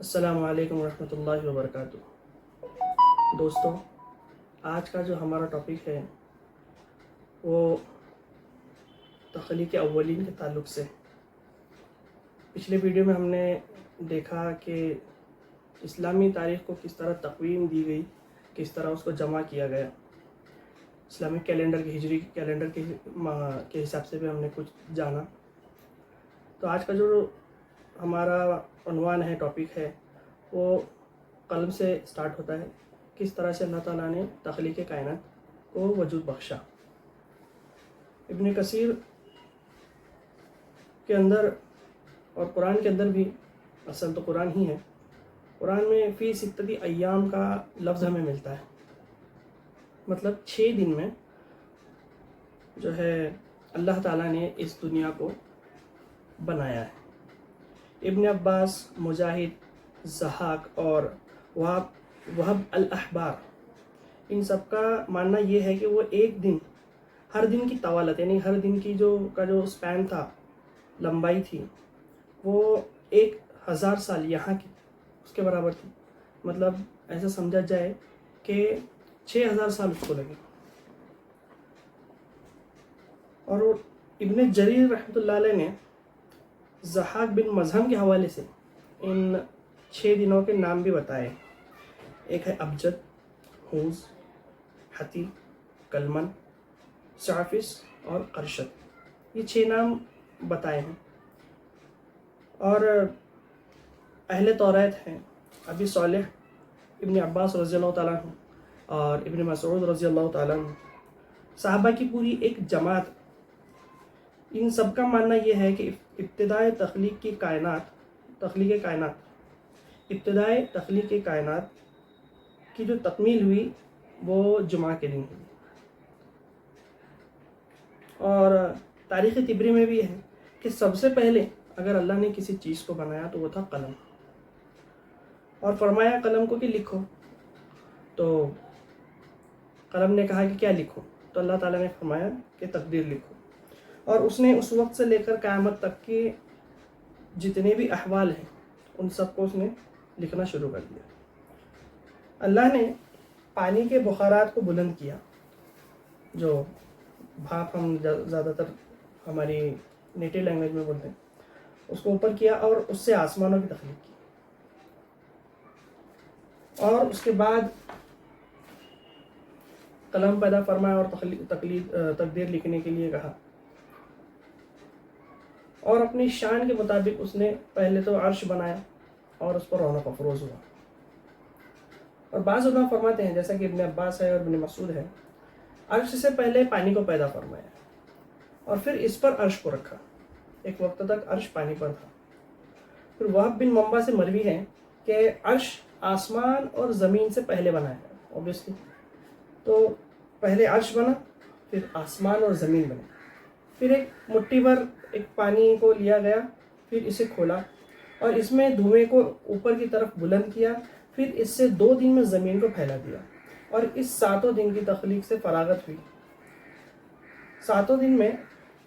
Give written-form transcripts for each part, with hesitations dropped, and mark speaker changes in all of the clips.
Speaker 1: السلام علیکم ورحمۃ اللہ وبرکاتہ۔ دوستوں، آج کا جو ہمارا ٹاپک ہے وہ تخلیق اولین کے تعلق سے۔ پچھلے ویڈیو میں ہم نے دیکھا کہ اسلامی تاریخ کو کس طرح تقویم دی گئی، کس طرح اس کو جمع کیا گیا، اسلامک کیلنڈر کے ہجری کیلنڈر کے حساب سے بھی ہم نے کچھ جانا۔ تو آج کا جو ہمارا عنوان ہے، ٹاپک ہے، وہ قلم سے سٹارٹ ہوتا ہے، کس طرح سے اللہ تعالیٰ نے تخلیق کائنات کو وجود بخشا۔ ابن کثیر کے اندر اور قرآن کے اندر بھی، اصل تو قرآن ہی ہے، قرآن میں فی ستتی ایام کا لفظ ہمیں ملتا ہے، مطلب 6 دن میں جو ہے اللہ تعالیٰ نے اس دنیا کو بنایا ہے۔ ابن عباس، مجاہد، ضحاک اور وہب الاحبار، ان سب کا ماننا یہ ہے کہ وہ ایک دن، ہر دن کی طوالت، یعنی ہر دن کی جو سپین تھا، لمبائی تھی، وہ 1000 سال یہاں کی اس کے برابر تھی۔ مطلب ایسا سمجھا جائے کہ 6000 سال اس کو لگے۔ اور ابن جریر رحمۃ اللہ علیہ نے ضحاک بن مزہم کے حوالے سے ان 6 دنوں کے نام بھی بتائے۔ ایک ہے ابجد، ہوز، حتی، کلمن، سعفس اور قرشد، یہ 6 نام بتائے ہیں۔ اور اہل توریت ہیں ابی صالح، ابن عباس رضی اللہ تعالیٰ عنہ اور ابن مسعود رضی اللہ تعالیٰ عنہ، صحابہ کی پوری ایک جماعت، ان سب کا ماننا یہ ہے کہ ابتدائے تخلیق کائنات کی جو تکمیل ہوئی وہ جمعہ کے دن ہوئی۔ اور تاریخ طبری میں بھی ہے کہ سب سے پہلے اگر اللہ نے کسی چیز کو بنایا تو وہ تھا قلم، اور فرمایا قلم کو کہ لکھو، تو قلم نے کہا کہ کیا لکھو، تو اللہ تعالیٰ نے فرمایا کہ تقدیر لکھو، اور اس نے اس وقت سے لے کر قیامت تک کے جتنے بھی احوال ہیں ان سب کو اس نے لکھنا شروع کر دیا۔ اللہ نے پانی کے بخارات کو بلند کیا، جو بھاپ ہم زیادہ تر ہماری نیٹو لینگویج میں بولتے ہیں، اس کو اوپر کیا اور اس سے آسمانوں کی تخلیق کی، اور اس کے بعد قلم پیدا فرمایا اور تقدیر لکھنے کے لیے کہا، اور اپنی شان کے مطابق اس نے پہلے تو عرش بنایا اور اس پر رونق افروز ہوا۔ اور بعض علماء فرماتے ہیں، جیسا کہ ابن عباس ہے اور ابن مسعود ہے، عرش سے پہلے پانی کو پیدا فرمایا اور پھر اس پر عرش کو رکھا، ایک وقت تک عرش پانی پر تھا۔ پھر وہب بن منبع سے مروی ہے کہ عرش آسمان اور زمین سے پہلے بنایا ہے، اوبیسلی، تو پہلے عرش بنا، پھر آسمان اور زمین بنے، پھر ایک مٹھی بھر ایک پانی کو لیا گیا، پھر اسے کھولا اور اس میں دھوئیں کو اوپر کی طرف بلند کیا، پھر اس سے 2 دن میں زمین کو پھیلا دیا، اور اس 7 دن کی تخلیق سے فراغت ہوئی۔ 7 دن میں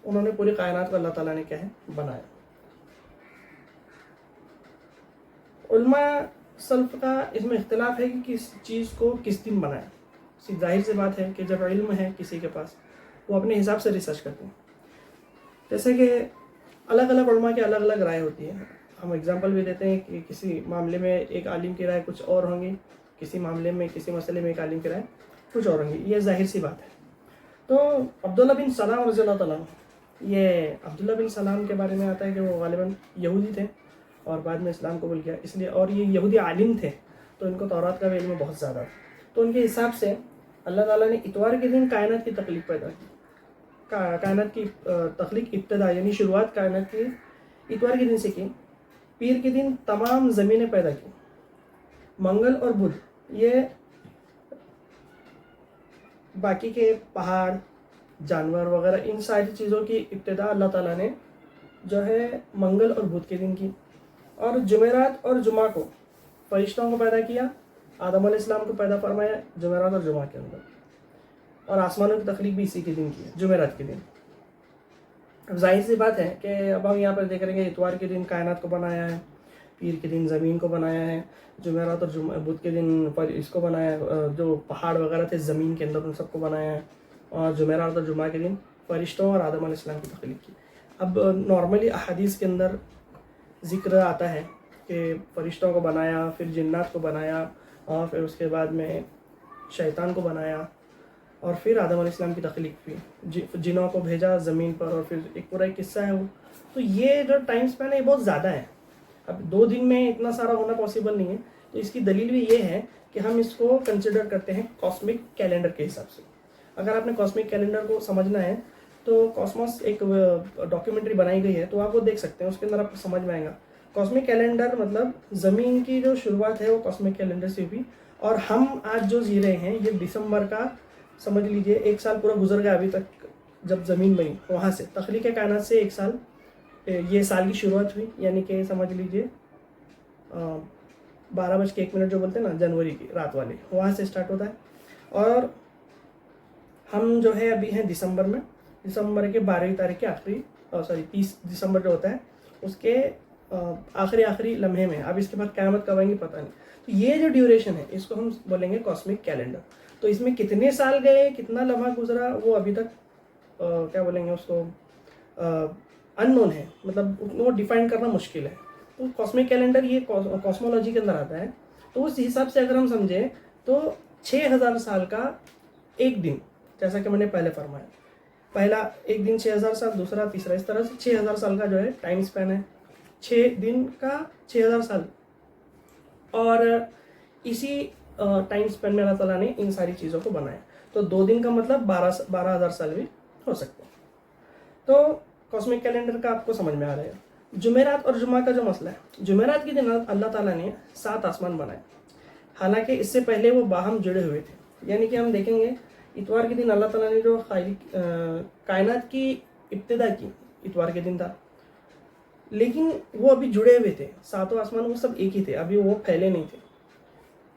Speaker 1: انہوں نے پوری کائنات کو اللہ تعالیٰ نے کیا ہے بنایا۔ علماء سلف کا اس میں اختلاف ہے کہ کس چیز کو کس دن بنایا۔ ظاہر سی بات ہے کہ جب علم ہے کسی کے پاس، وہ اپنے حساب سے ریسرچ کرتے ہیں، جیسے کہ الگ الگ علماء کی الگ الگ رائے ہوتی ہے۔ ہم اگزامپل بھی دیتے ہیں کہ کسی معاملے میں ایک عالم کی رائے کچھ اور ہوں گی، کسی معاملے میں، کسی مسئلے میں ایک عالم کی رائے کچھ اور ہوں گی، یہ ظاہر سی بات ہے۔ تو عبداللہ بن سلام رضی اللہ تعالیٰ، یہ عبداللہ بن سلام کے بارے میں آتا ہے کہ وہ غالباً یہودی تھے اور بعد میں اسلام قبول کیا، اس لیے، اور یہ یہودی عالم تھے تو ان کو تورات کا بھی علم بہت زیادہ تھا، تو ان کے حساب سے اللہ تعالیٰ نے اتوار کے دن کائنات کی تخلیق پیدا کی، کائنات کی تخلیق ابتدا یعنی شروعات کائنات کی اتوار کے دن سے کی، پیر کے دن تمام زمینیں پیدا کی، منگل اور بدھ، یہ باقی کے پہاڑ، جانور وغیرہ، ان ساری چیزوں کی ابتدا اللہ تعالیٰ نے جو ہے منگل اور بدھ کے دن کی، اور جمعرات اور جمعہ کو فرشتوں کو پیدا کیا، آدم علیہ السلام کو پیدا فرمایا جمعرات اور جمعہ کے اندر، اور آسمانوں کی تخلیق بھی اسی کے دن کی ہے، جمعرات کے دن۔ اب ظاہر سی بات ہے کہ اب ہم یہاں پر دیکھ رہے ہیں کہ اتوار کے دن کائنات کو بنایا ہے، پیر کے دن زمین کو بنایا ہے، جمعرات اور بدھ کے دن پر اس کو بنایا ہے، جو پہاڑ وغیرہ تھے زمین کے اندر ان سب کو بنایا ہے، اور جمعرات اور جمعہ کے دن فرشتوں اور آدم علیہ السلام کی تخلیق کی۔ اب نارملی احادیث کے اندر ذکر آتا ہے کہ فرشتوں کو بنایا، پھر جنات کو بنایا، اور پھر اس کے بعد میں شیطان کو بنایا، اور پھر آدم علیہ السلام کی تخلیق ہوئی، جنوں کو بھیجا زمین پر، اور پھر ایک پورا ایک قصہ ہے وہ۔ تو یہ جو ٹائم اسپین ہے یہ بہت زیادہ ہے، اب 2 دن میں اتنا سارا ہونا پاسبل نہیں ہے۔ تو اس کی دلیل بھی یہ ہے کہ ہم اس کو کنسیڈر کرتے ہیں کاسمک کیلنڈر کے حساب سے۔ اگر آپ نے کاسمک کیلنڈر کو سمجھنا ہے تو کاسموس ایک ڈاکیومنٹری بنائی گئی ہے، تو آپ وہ دیکھ سکتے ہیں، اس کے اندر آپ کو سمجھ میں آئے گا۔ کاسمک کیلنڈر مطلب زمین کی جو شروعات ہے وہ کاسمک کیلنڈر سے ہوئی، اور ہم آج جو جی رہے ہیں یہ دسمبر کا سمجھ لیجئے 1 سال پورا گزر گیا ابھی تک، جب زمین بنی وہاں سے تخلیق کائنات سے 1 سال یہ سال کی شروعات ہوئی، یعنی کہ سمجھ لیجئے 12:01 جو بولتے ہیں نا جنوری کی رات والے، وہاں سے اسٹارٹ ہوتا ہے۔ اور ہم جو ہے ابھی ہیں دسمبر میں، دسمبر کے 12ویں تاریخ کے 30 دسمبر جو ہوتا ہے اس کے آخری لمحے میں، اب اس کے بعد قیامت کب آئیں گی پتہ نہیں۔ تو یہ جو ڈیوریشن ہے اس کو ہم بولیں گے کاسمک کیلنڈر۔ تو اس میں کتنے سال گئے، کتنا لمحہ گزرا، وہ ابھی تک کیا بولیں گے اس کو ان نون ہے، مطلب وہ ڈیفائن کرنا مشکل ہے۔ تو کاسمک کیلنڈر یہ کاسمولوجی کے اندر آتا ہے، تو اس حساب سے اگر ہم سمجھیں تو 6000 سال کا ایک دن، جیسا کہ میں نے پہلے فرمایا، پہلا ایک دن 6000 سال، دوسرا تیسرا، اس طرح سے 6000 سال کا جو ہے ٹائم اسپین ہے، 6 دن کا 6000 سال۔ اور اسی ٹائم اسپین میں اللہ تعالیٰ نے ان ساری چیزوں کو بنایا، تو 2 دن کا مطلب 12000 سال بھی ہو سکتے ہیں۔ تو کاسمک کیلنڈر کا آپ کو سمجھ میں آ رہا ہے۔ جمعرات اور جمعہ کا جو مسئلہ ہے، جمعرات کے دن اللہ تعالیٰ نے 7 آسمان بنائے، حالانکہ اس سے پہلے وہ باہم جڑے ہوئے تھے۔ یعنی کہ ہم دیکھیں گے اتوار کے دن اللہ تعالیٰ نے جو کائنات کی ابتدا کی، اتوار کے دن تھا، لیکن وہ ابھی جڑے ہوئے تھے، 7 آسمان وہ سب ایک ہی تھے، ابھی وہ پھیلے نہیں تھے۔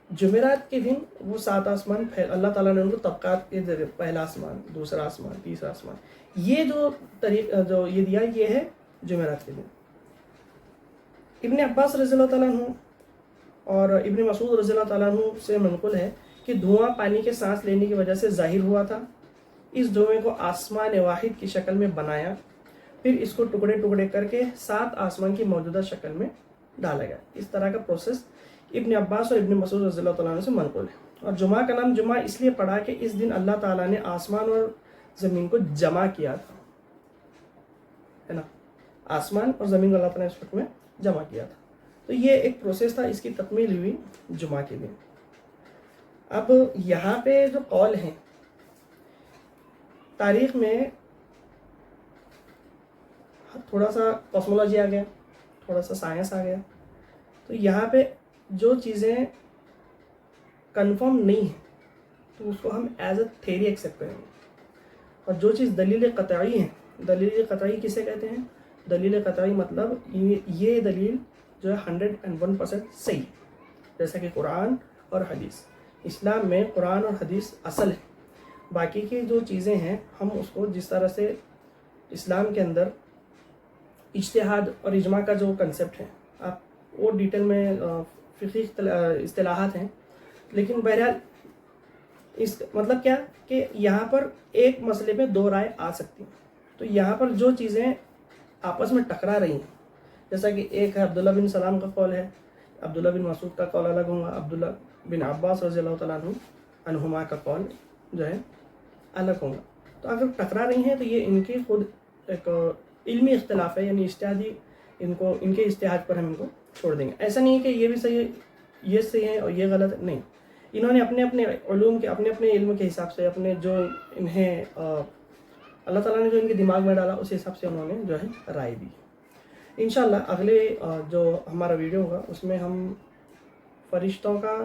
Speaker 1: جمعرات کے دن وہ 7 آسمان اللہ تعالیٰ نے ان کو طبقات کے ذریعے، پہلا آسمان، دوسرا آسمان، تیسرا آسمان، یہ جو طریقہ جو یہ دیا، یہ ہے جمعرات کے دن۔ ابن عباس رضی اللہ تعالیٰ عنہ اور ابن مسعود رضی اللہ تعالیٰ عنہ سے منقول ہے کہ دھواں پانی کے سانس لینے کی وجہ سے ظاہر ہوا تھا، اس دھوئیں کو آسمان واحد کی شکل میں بنایا، پھر اس کو ٹکڑے ٹکڑے کر کے 7 آسمان کی موجودہ شکل میں ڈالا گیا۔ اس طرح کا پروسیس ابن عباس اور ابن مسعود رضی اللہ تعالیٰ عنہ سے منقول ہے۔ اور جمعہ کا نام جمعہ اس لیے پڑا کہ اس دن اللہ تعالیٰ نے آسمان اور زمین کو جمع کیا تھا، ہے نا، آسمان اور زمین کو اللہ تعالیٰ نے اس وقت میں جمع کیا تھا۔ تو یہ ایک پروسیس تھا، اس کی تکمیل ہوئی جمعہ کے دن۔ اب یہاں پہ جو قول ہیں، تاریخ میں تھوڑا سا کاسمولوجی آ گیا، تھوڑا سا سائنس آ گیا، تو یہاں پہ جو چیزیں کنفرم نہیں ہیں تو اس کو ہم ایز اے تھیری ایکسیپٹ کریں گے، اور جو چیز دلیل قطعی ہیں، دلیل قطعی کسے کہتے ہیں؟ دلیل قطعی مطلب یہ دلیل جو ہے 101% صحیح، جیسا کہ قرآن اور حدیث۔ اسلام میں قرآن اور حدیث اصل ہے، باقی کی جو چیزیں ہیں ہم اس کو جس طرح سے اسلام کے اندر اجتہاد اور اجماع کا جو کنسیپٹ ہے، آپ وہ ڈیٹیل میں فقہی اصطلاحات ہیں، لیکن بہرحال اس مطلب کیا کہ یہاں پر ایک مسئلے میں 2 رائے آ سکتی ہیں۔ تو یہاں پر جو چیزیں آپس میں ٹکرا رہی ہیں، جیسا کہ ایک ہے عبداللہ بن سلام کا قول ہے، عبداللہ بن مسعود کا قول الگ ہوگا، عبداللہ بن عباس رضی اللہ تعالیٰ عنہما کا قول جو ہے الگ ہوگا۔ تو اگر ٹکرا رہی ہیں تو یہ ان کی خود ایک علمی اختلاف ہے، یعنی اجتہادی، ان کے اجتہاد پر ہم ان کو چھوڑ دیں گے۔ ایسا نہیں ہے کہ یہ بھی صحیح ہے، یہ صحیح ہے اور یہ غلط ہے، نہیں، انہوں نے اپنے اپنے علوم کے، اپنے اپنے علم کے حساب سے، اپنے جو انہیں اللہ تعالیٰ نے جو ان کے دماغ میں ڈالا اس حساب سے انہوں نے جو ہے رائے دی۔ انشاءاللہ اگلے جو ہمارا ویڈیو ہوگا اس میں ہم فرشتوں کا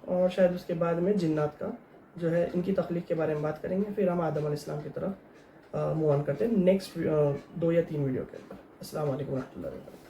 Speaker 1: اور شاید اس کے بعد میں جنات کا جو ہے ان کی تخلیق کے بارے میں بات کریں گے، پھر ہم آدم علیہ السلام کی طرف موو آن کرتے ہیں نیکسٹ 2 یا 3 ویڈیو کے اوپر۔ السلام علیکم و رحمۃ اللہ وبرکاتہ۔